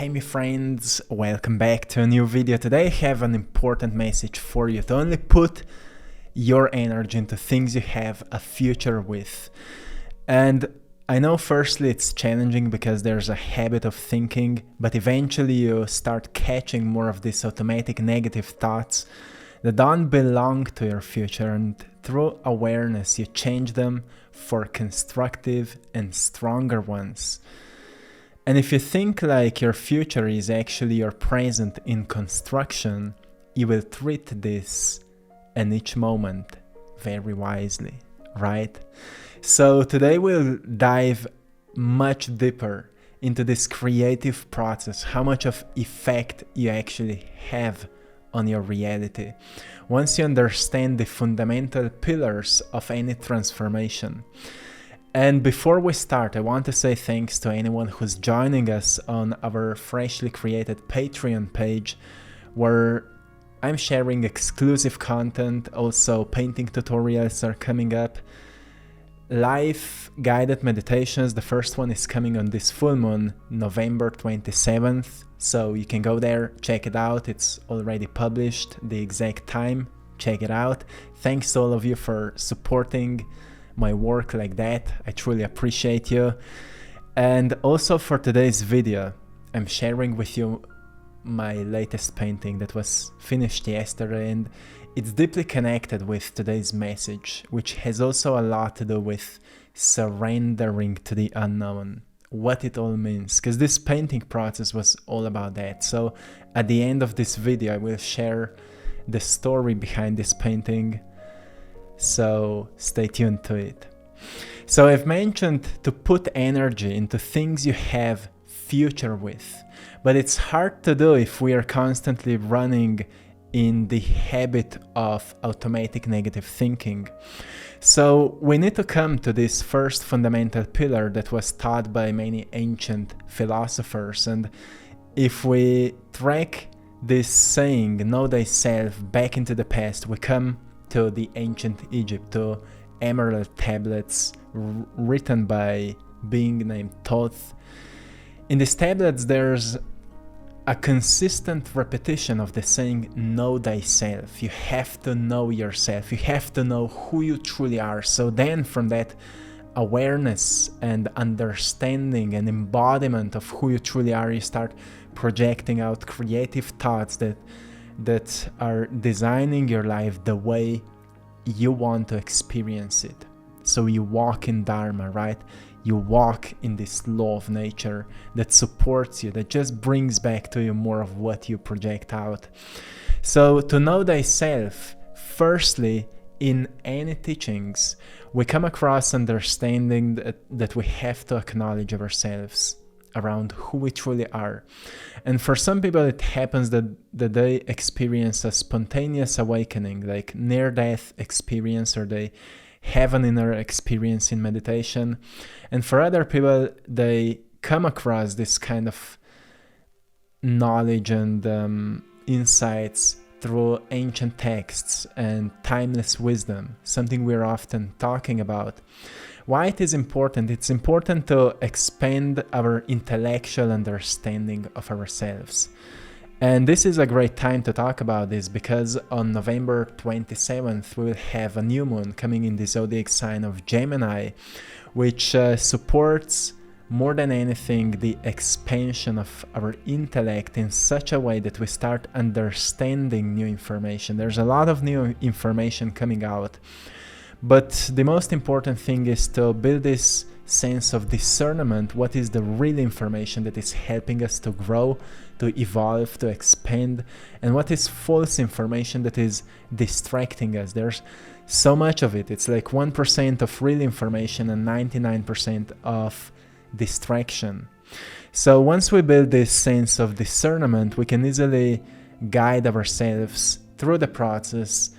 Hey my friends, welcome back to a new video. Today I have an important message for you to only put your energy into things you have a future with. And I know firstly it's challenging because there's a habit of thinking, but eventually you start catching more of these automatic negative thoughts that don't belong to your future, and through awareness you change them for constructive and stronger ones. And if you think like your future is actually your present in construction, you will treat this and each moment very wisely, right? So today we'll dive much deeper into this creative process, how much of effect you actually have on your reality once you understand the fundamental pillars of any transformation. And before we start, I want to say thanks to anyone who's joining us on our freshly created Patreon page, where I'm sharing exclusive content. Also, painting tutorials are coming up. Live guided meditations, the first one is coming on this full moon, November 27th. So you can go there, check it out. It's already published, the exact time. Check it out. Thanks to all of you for supporting my work like that. I truly appreciate you. And also for today's video, I'm sharing with you my latest painting that was finished yesterday, and it's deeply connected with today's message, which has also a lot to do with surrendering to the unknown, what it all means, because this painting process was all about that. So at the end of this video I will share the story behind this painting, so stay tuned to it. So I've mentioned to put energy into things you have future with, but it's hard to do if we are constantly running in the habit of automatic negative thinking. So we need to come to this first fundamental pillar that was taught by many ancient philosophers. And if we track this saying, know thyself, back into the past, we come to the ancient Egypt, to emerald tablets written by being named Thoth. In these tablets there's a consistent repetition of the saying, know thyself. You have to know yourself, you have to know who you truly are. So then from that awareness and understanding and embodiment of who you truly are, you start projecting out creative thoughts that are designing your life the way you want to experience it. So you walk in Dharma, right? You walk in this law of nature that supports you, that just brings back to you more of what you project out. So to know thyself, firstly, in any teachings, we come across understanding that we have to acknowledge ourselves around who we truly are. And for some people it happens that they experience a spontaneous awakening, like near-death experience, or they have an inner experience in meditation. And for other people, they come across this kind of knowledge and insights through ancient texts and timeless wisdom, something we're often talking about. Why it is important? It's important to expand our intellectual understanding of ourselves. And this is a great time to talk about this, because on November 27th we'll have a new moon coming in the zodiac sign of Gemini, which supports more than anything the expansion of our intellect in such a way that we start understanding new information. There's a lot of new information coming out, but the most important thing is to build this sense of discernment. What is the real information that is helping us to grow, to evolve, to expand, and what is false information that is distracting us? There's so much of it. It's like 1% of real information and 99% of distraction. So once we build this sense of discernment, we can easily guide ourselves through the process,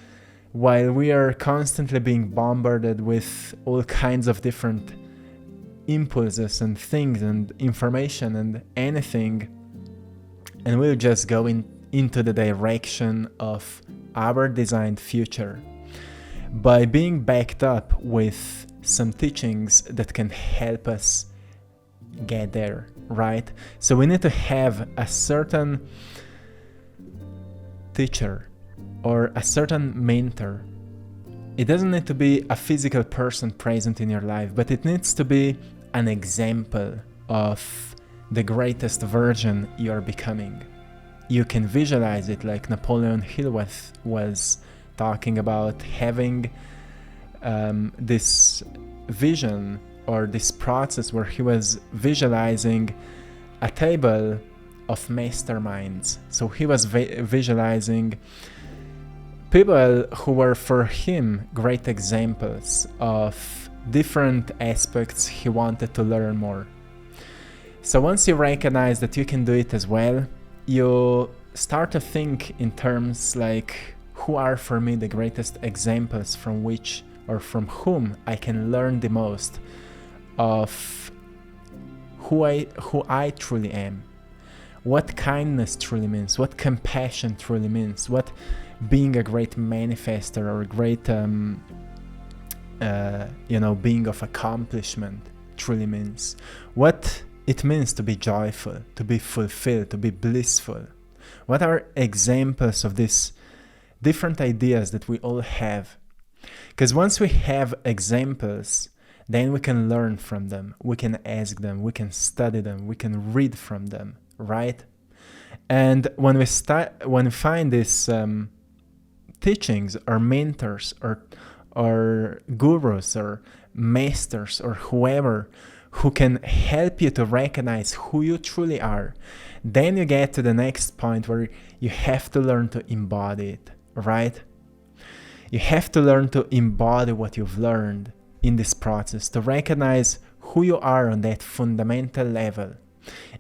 while we are constantly being bombarded with all kinds of different impulses and things and information and anything, and we'll just go into the direction of our designed future by being backed up with some teachings that can help us get there, right? So we need to have a certain teacher or a certain mentor. It doesn't need to be a physical person present in your life, but it needs to be an example of the greatest version you're becoming. You can visualize it like Napoleon Hill was talking about, having this vision or this process where he was visualizing a table of masterminds. So he was visualizing people who were for him great examples of different aspects he wanted to learn more. So once you recognize that you can do it as well, you start to think in terms like, who are for me the greatest examples from which or from whom I can learn the most of who I truly am, what kindness truly means, what compassion truly means, what being a great manifester or a great being of accomplishment truly means, what it means to be joyful, to be fulfilled, to be blissful. What are examples of these different ideas that we all have? Because once we have examples, then we can learn from them, we can ask them, we can study them, we can read from them, right? And when we find these teachings or mentors or gurus or masters or whoever who can help you to recognize who you truly are, then you get to the next point where you have to learn to embody it, right? You have to learn to embody what you've learned in this process, to recognize who you are on that fundamental level.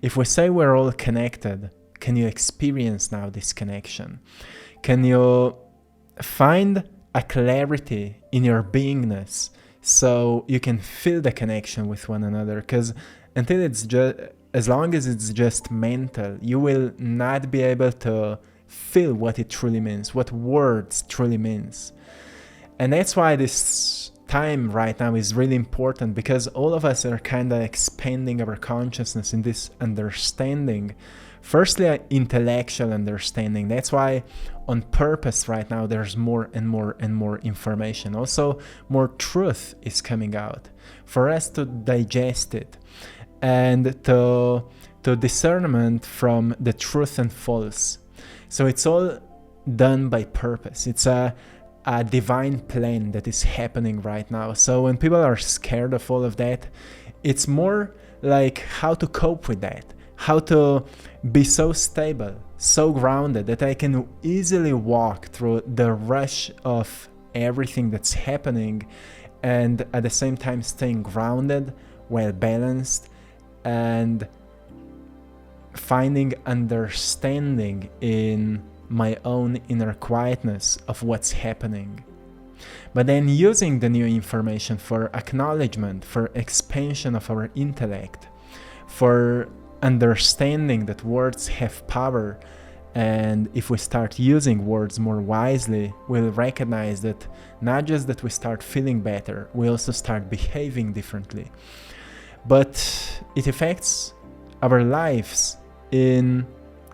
If we say we're all connected, can you experience now this connection? Can you find a clarity in your beingness so you can feel the connection with one another? Because until as long as it's just mental, you will not be able to feel what it truly means, what words truly means. And that's why this time right now is really important, because all of us are kind of expanding our consciousness in this understanding. Firstly, intellectual understanding. That's why on purpose right now there's more and more and more information. Also, more truth is coming out for us to digest it and to discernment from the truth and false. So it's all done by purpose. It's a divine plan that is happening right now. So when people are scared of all of that, it's more like how to cope with that, how to be so stable, so grounded that I can easily walk through the rush of everything that's happening and at the same time staying grounded, well balanced, and finding understanding in my own inner quietness of what's happening. But then using the new information for acknowledgement, for expansion of our intellect, for understanding that words have power, and if we start using words more wisely, we'll recognize that not just that we start feeling better, we also start behaving differently. But it affects our lives in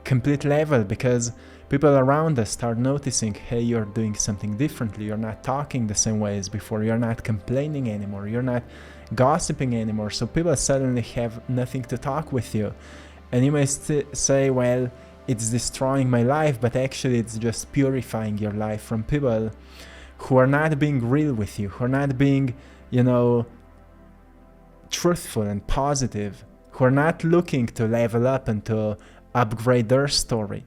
complete level, because people around us start noticing, hey, you're doing something differently, you're not talking the same way as before, you're not complaining anymore, you're not gossiping anymore. So people suddenly have nothing to talk with you. And you may say, well, it's destroying my life, but actually it's just purifying your life from people who are not being real with you, who are not being, truthful and positive, who are not looking to level up and to upgrade their story.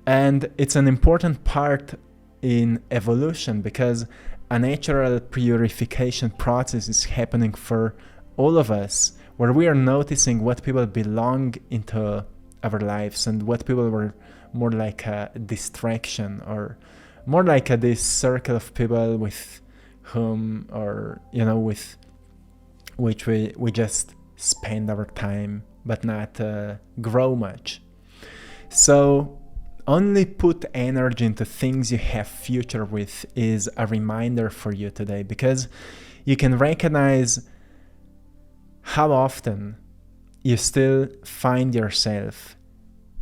And it's an important part in evolution, because a natural purification process is happening for all of us, where we are noticing what people belong into our lives and what people were more like a distraction, or more like this circle of people with whom, or with which we just spend our time but not grow much. So only put energy into things you have future with is a reminder for you today, because you can recognize how often you still find yourself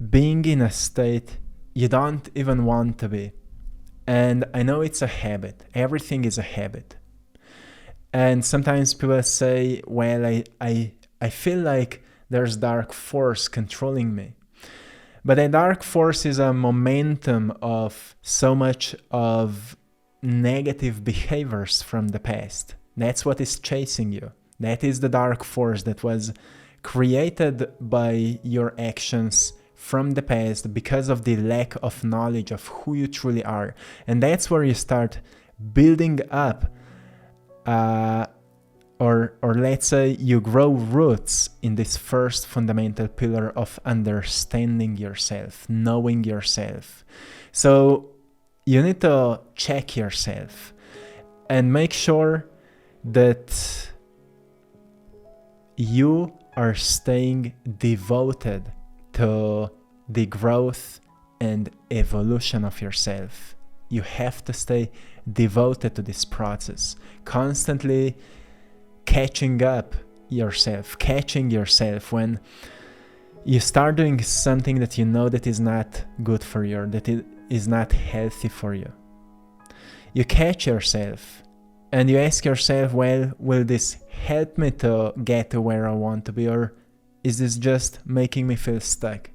being in a state you don't even want to be. And I know it's a habit. Everything is a habit. And sometimes people say, well, I feel like there's dark force controlling me. But a dark force is a momentum of so much of negative behaviors from the past. That's what is chasing you. That is the dark force that was created by your actions from the past because of the lack of knowledge of who you truly are. And that's where you start building up or let's say you grow roots in this first fundamental pillar of understanding yourself, knowing yourself. So you need to check yourself and make sure that you are staying devoted to the growth and evolution of yourself. You have to stay devoted to this process, constantly catching yourself when you start doing something that you know that is not good for you, that it is not healthy for you. You catch yourself and you ask yourself, well, will this help me to get to where I want to be, or is this just making me feel stuck?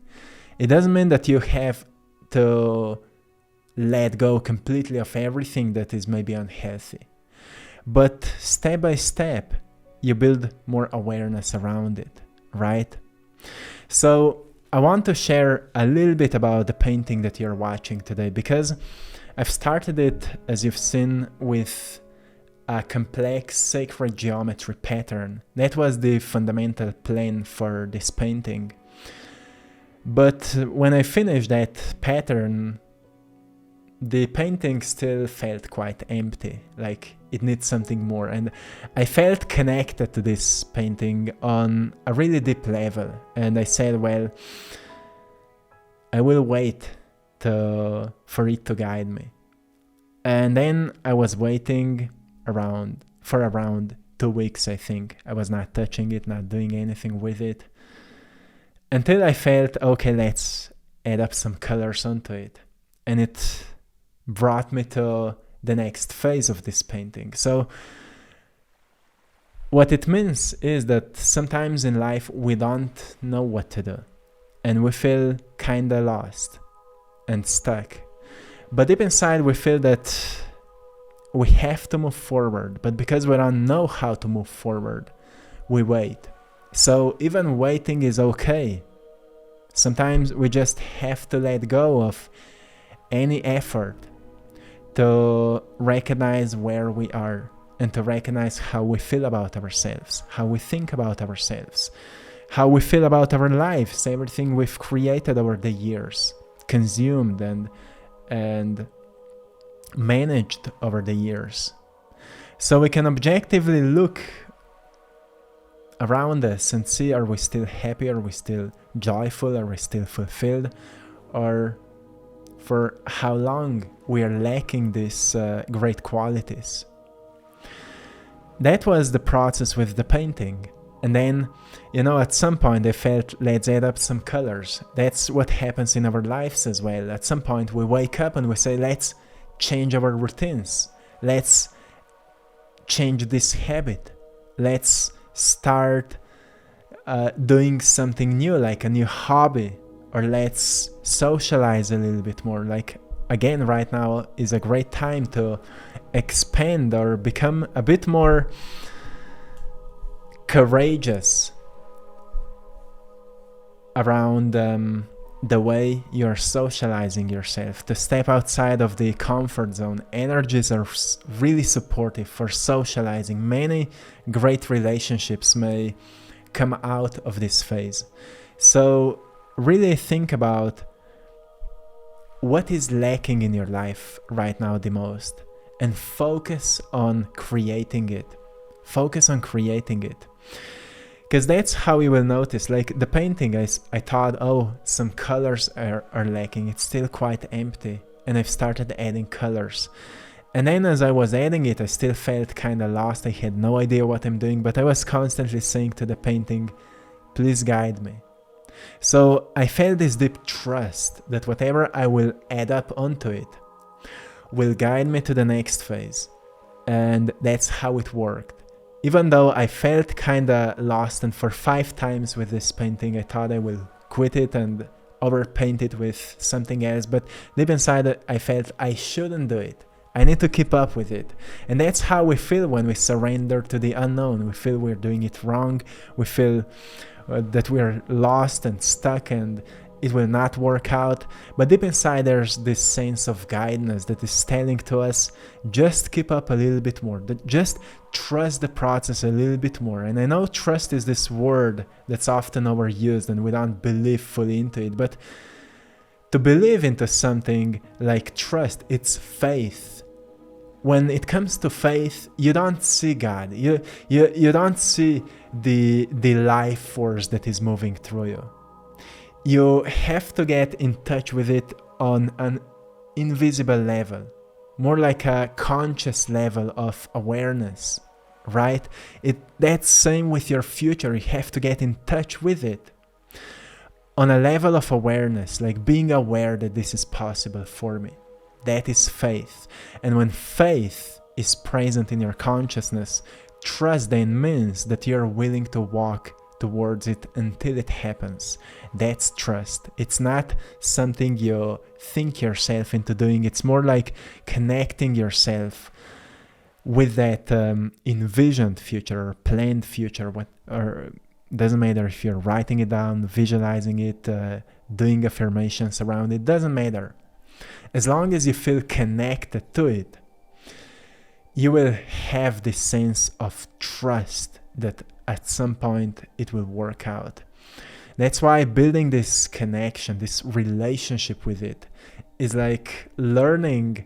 It doesn't mean that you have to let go completely of everything that is maybe unhealthy. But step by step, you build more awareness around it, right? So I want to share a little bit about the painting that you're watching today, because I've started it, as you've seen, with a complex sacred geometry pattern. That was the fundamental plan for this painting. But when I finished that pattern, the painting still felt quite empty, like it needs something more. And I felt connected to this painting on a really deep level. And I said, well, I will wait for it to guide me. And then I was waiting for around 2 weeks, I think. I was not touching it, not doing anything with it, until I felt, okay, let's add up some colors onto it. And it brought me to the next phase of this painting. So what it means is that sometimes in life we don't know what to do, and we feel kinda lost and stuck. But deep inside we feel that we have to move forward, but because we don't know how to move forward, we wait. So even waiting is okay. Sometimes we just have to let go of any effort to recognize where we are and to recognize how we feel about ourselves, how we think about ourselves, how we feel about our lives, everything we've created over the years, consumed and managed over the years. So we can objectively look around us and see, are we still happy, are we still joyful, are we still fulfilled, or for how long we are lacking these great qualities. That was the process with the painting. And then, at some point I felt, let's add up some colors. That's what happens in our lives as well. At some point we wake up and we say, let's change our routines. Let's change this habit. Let's start doing something new, like a new hobby, or let's socialize a little bit more. Like, again, right now is a great time to expand or become a bit more courageous around the way you're socializing yourself, to step outside of the comfort zone. Energies are really supportive for socializing. Many great relationships may come out of this phase. So really think about what is lacking in your life right now the most, and focus on creating it. Focus on creating it. Because that's how you will notice. Like the painting, I thought, oh, some colors are lacking. It's still quite empty. And I've started adding colors. And then as I was adding it, I still felt kind of lost. I had no idea what I'm doing. But I was constantly saying to the painting, Please guide me. So I felt this deep trust that whatever I will add up onto it will guide me to the next phase. And that's how it worked. Even though I felt kinda lost, and for 5 times with this painting I thought I will quit it and overpaint it with something else, but deep inside I felt I shouldn't do it. I need to keep up with it. And that's how we feel when we surrender to the unknown. We feel we're doing it wrong. We feel that we're lost and stuck and it will not work out. But deep inside there's this sense of guidance that is telling to us, just keep up a little bit more. Just trust the process a little bit more. And I know trust is this word that's often overused and we don't believe fully into it. But to believe into something like trust, it's faith. When it comes to faith, you don't see God. You don't see the life force that is moving through you. You have to get in touch with it on an invisible level, more like a conscious level of awareness, right? That's same with your future. You have to get in touch with it on a level of awareness, like being aware that this is possible for me. That is faith. And when faith is present in your consciousness, trust then means that you're willing to walk towards it until it happens. That's trust. It's not something you think yourself into doing. It's more like connecting yourself with that envisioned future or planned future. Or doesn't matter if you're writing it down, visualizing it, doing affirmations around it, doesn't matter. As long as you feel connected to it, you will have this sense of trust that at some point it will work out. That's why building this connection, this relationship with it, is like learning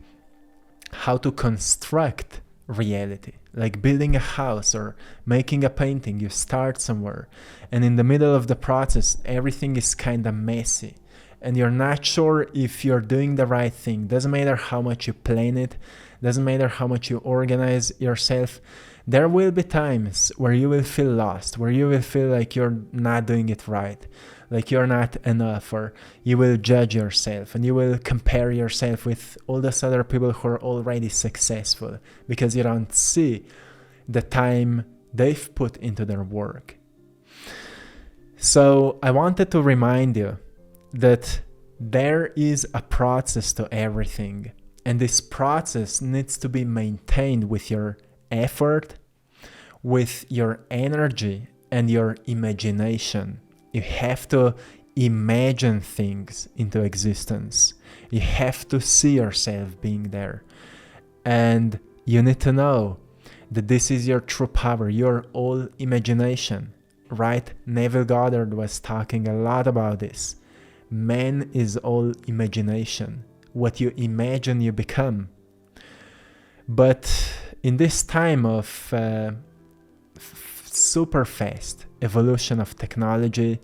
how to construct reality. Like building a house or making a painting. You start somewhere, and in the middle of the process, everything is kind of messy. And you're not sure if you're doing the right thing. Doesn't matter how much you plan it, doesn't matter how much you organize yourself. There will be times where you will feel lost, where you will feel like you're not doing it right, like you're not enough, or you will judge yourself and you will compare yourself with all those other people who are already successful because you don't see the time they've put into their work. So I wanted to remind you that there is a process to everything, and this process needs to be maintained with your effort, with your energy and your imagination. You have to imagine things into existence. You have to see yourself being there, and you need to know that this is your true power. You're all imagination, right? Neville Goddard was talking a lot about this. Man is all imagination. What you imagine, you become. But in this time of super fast evolution of technology,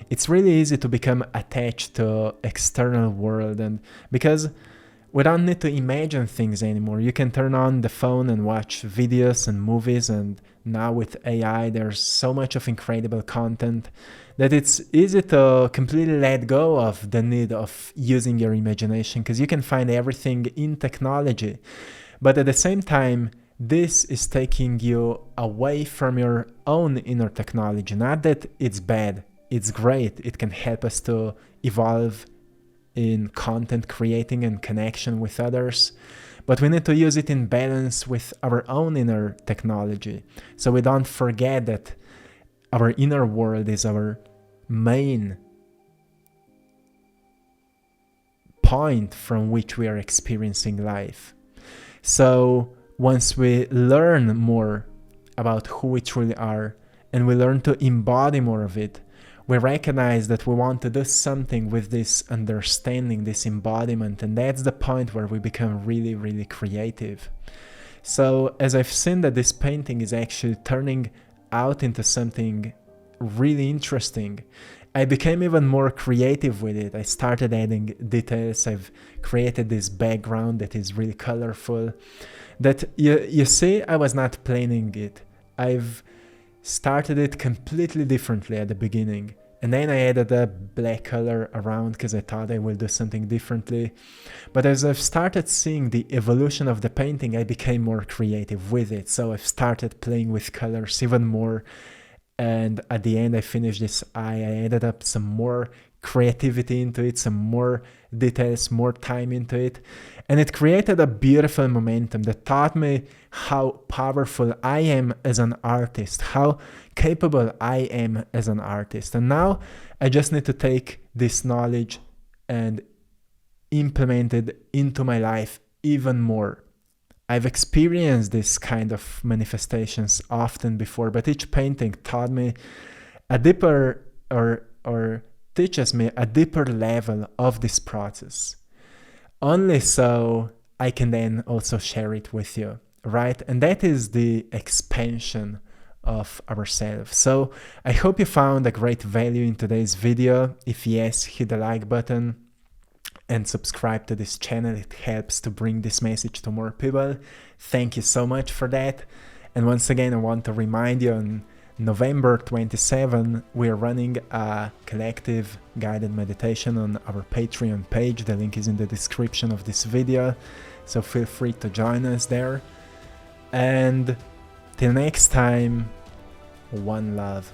it's really easy to become attached to external world, and because we don't need to imagine things anymore. You can turn on the phone and watch videos and movies, and now with AI there's so much of incredible content that it's easy to completely let go of the need of using your imagination, because you can find everything in technology. But at the same time, this is taking you away from your own inner technology. Not that it's bad, it's great. It can help us to evolve in content creating and connection with others, but we need to use it in balance with our own inner technology, so we don't forget that our inner world is our main point from which we are experiencing life. So once we learn more about who we truly are and we learn to embody more of it, we recognize that we want to do something with this understanding, this embodiment, and that's the point where we become really, really creative. So as I've seen that this painting is actually turning out into something really interesting, I became even more creative with it. I started adding details. I've created this background that is really colorful. That you see, I was not planning it. I've started it completely differently at the beginning. And then I added a black color around because I thought I will do something differently. But as I've started seeing the evolution of the painting, I became more creative with it. So I've started playing with colors even more. And at the end, I finished this eye. I added up some more creativity into it, some more details, more time into it. And it created a beautiful momentum that taught me how powerful I am as an artist, how capable I am as an artist. And now I just need to take this knowledge and implement it into my life even more. I've experienced this kind of manifestations often before, but each painting taught me a deeper or teaches me a deeper level of this process. Only so I can then also share it with you, right? And that is the expansion of ourselves. So I hope you found a great value in today's video. If yes, hit the like button and subscribe to this channel. It helps to bring this message to more people. Thank you so much for that. And once again, I want to remind you, on November 27, we're running a collective guided meditation on our Patreon page. The link is in the description of this video, so feel free to join us there. And till next time, one love.